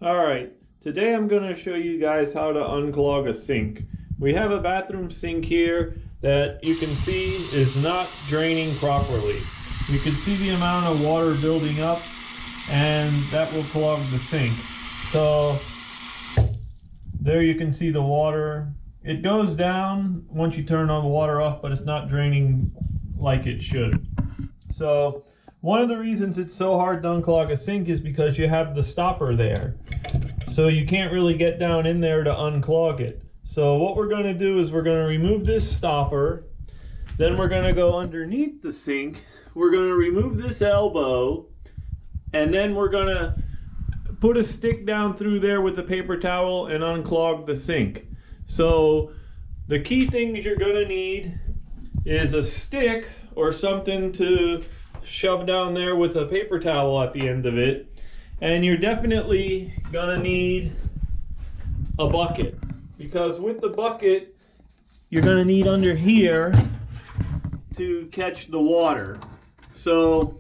Alright, today I'm going to show you guys how to unclog a sink. We have a bathroom sink here that you can see is not draining properly. You can see the amount of water building up, and that will clog the sink. So there you can see the water. It goes down once you turn all the water off, but it's not draining like it should. So one of the reasons it's so hard to unclog a sink is because you have the stopper there. So you can't really get down in there to unclog it. So what we're going to do is we're going to remove this stopper. Then we're going to go underneath the sink. We're going to remove this elbow. And then we're going to put a stick down through there with a paper towel and unclog the sink. So the key things you're going to need is a stick or something to shove down there with a paper towel at the end of it. And you're definitely gonna need a bucket, because with the bucket you're gonna need under here to catch the water. So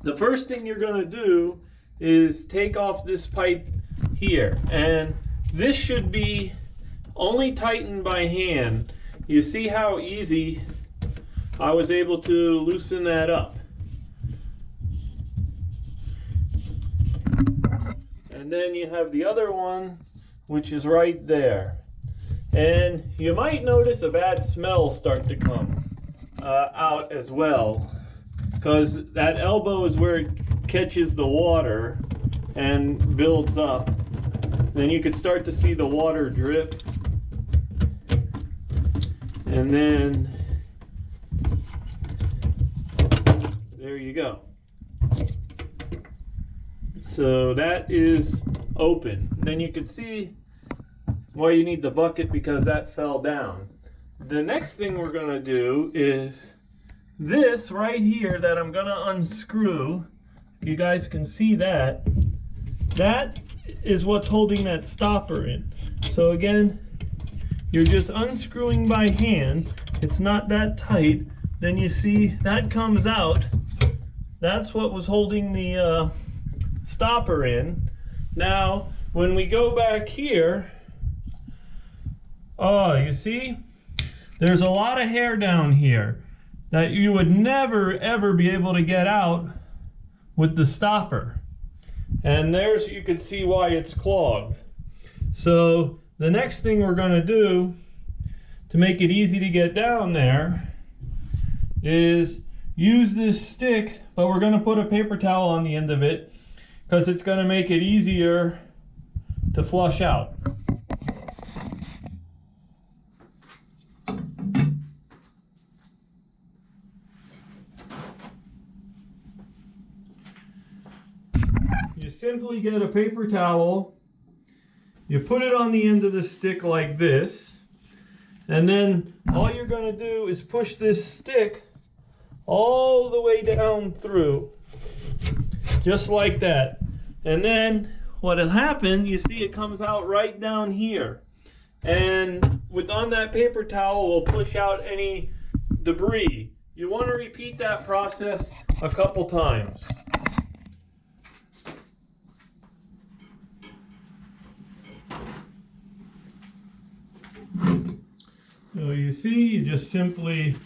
the first thing you're gonna do is take off this pipe here, and this should be only tightened by hand. You see how easy I was able to loosen that up. And then you have the other one, which is right there. And you might notice a bad smell start to come out as well, because that elbow is where it catches the water and builds up. Then you could start to see the water drip. And then there you go. So that is open. Then you can see why you need the bucket, because that fell down. The next thing we're going to do is this right here that I'm going to unscrew. You guys can see that. That is what's holding that stopper in. So again, you're just unscrewing by hand. It's not that tight. Then you see that comes out. That's what was holding the stopper in. Now when we go back here, oh, you see there's a lot of hair down here that you would never ever be able to get out with the stopper, and there's, you can see why it's clogged. So the next thing we're going to do to make it easy to get down there is use this stick, but we're going to put a paper towel on the end of it, because it's going to make it easier to flush out. You simply get a paper towel, you put it on the end of the stick like this, and then all you're going to do is push this stick all the way down through, just like that. And then what'll happen, you see it comes out right down here, and on that paper towel will push out any debris. You want to repeat that process a couple times. So you see, you just simply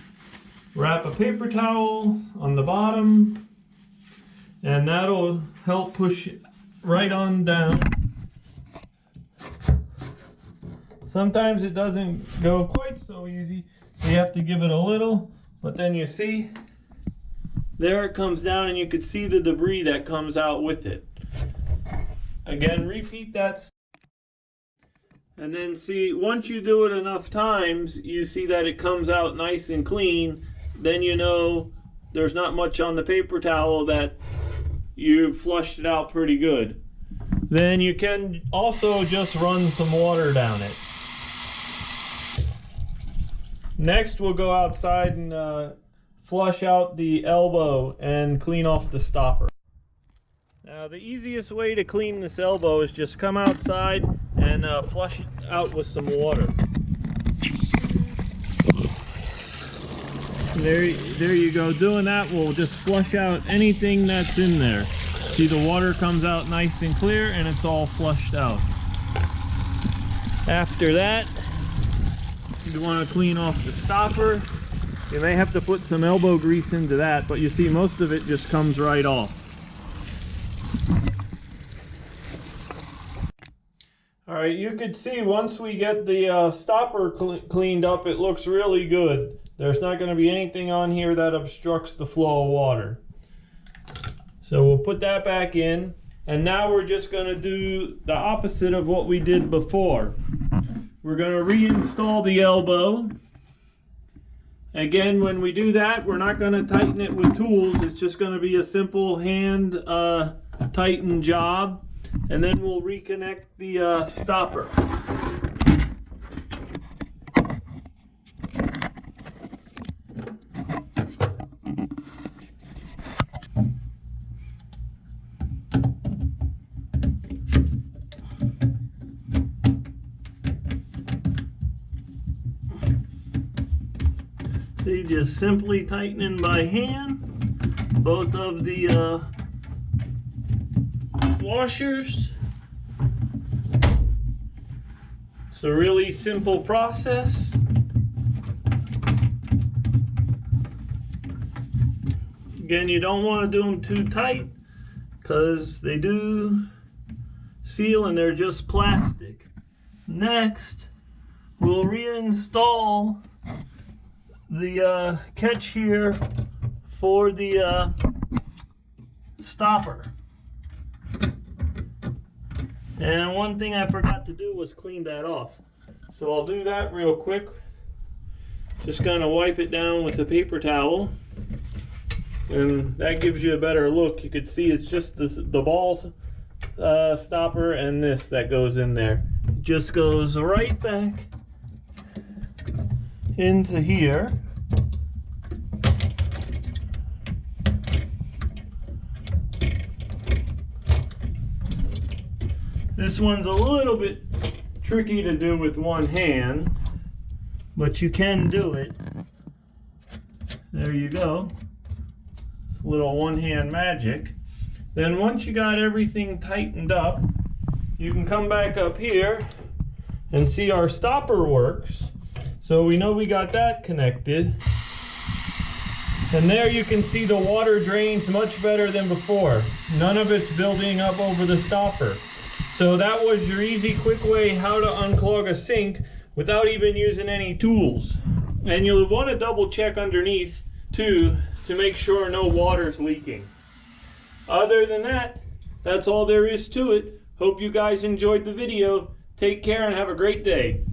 wrap a paper towel on the bottom, and that'll help push right on down. Sometimes it doesn't go quite so easy, so you have to give it a little, but then you see, there it comes down, and you can see the debris that comes out with it. Again, repeat that. And then see, once you do it enough times, you see that it comes out nice and clean. Then you know there's not much on the paper towel, that you've flushed it out pretty good. Then you can also just run some water down it. Next, we'll go outside and flush out the elbow and clean off the stopper. Now the easiest way to clean this elbow is just come outside and flush it out with some water. There you go. Doing that will just flush out anything that's in there. See, the water comes out nice and clear and it's all flushed out. After that, you want to clean off the stopper. You may have to put some elbow grease into that, but you see most of it just comes right off. Alright, you could see once we get the stopper cleaned up, it looks really good. There's not going to be anything on here that obstructs the flow of water. So we'll put that back in, and now we're just going to do the opposite of what we did before. We're going to reinstall the elbow. Again, when we do that, we're not going to tighten it with tools. It's just going to be a simple hand tighten job, and then we'll reconnect the stopper. See, just simply tightening by hand both of the washers. It's a really simple process. Again, you don't want to do them too tight because they do seal and they're just plastic. Next, we'll reinstall the catch here for the stopper. And one thing I forgot to do was clean that off. So I'll do that real quick. Just gonna wipe it down with a paper towel. And that gives you a better look. You could see it's just the ball stopper and this that goes in there. It just goes right back into here. This one's a little bit tricky to do with one hand, but you can do it. There you go. It's a little one-hand magic. Then once you got everything tightened up, you can come back up here and see our stopper works. So we know we got that connected. And there you can see the water drains much better than before. None of it's building up over the stopper. So that was your easy, quick way how to unclog a sink without even using any tools. And you'll want to double check underneath too to make sure no water's leaking. Other than that, that's all there is to it. Hope you guys enjoyed the video. Take care and have a great day.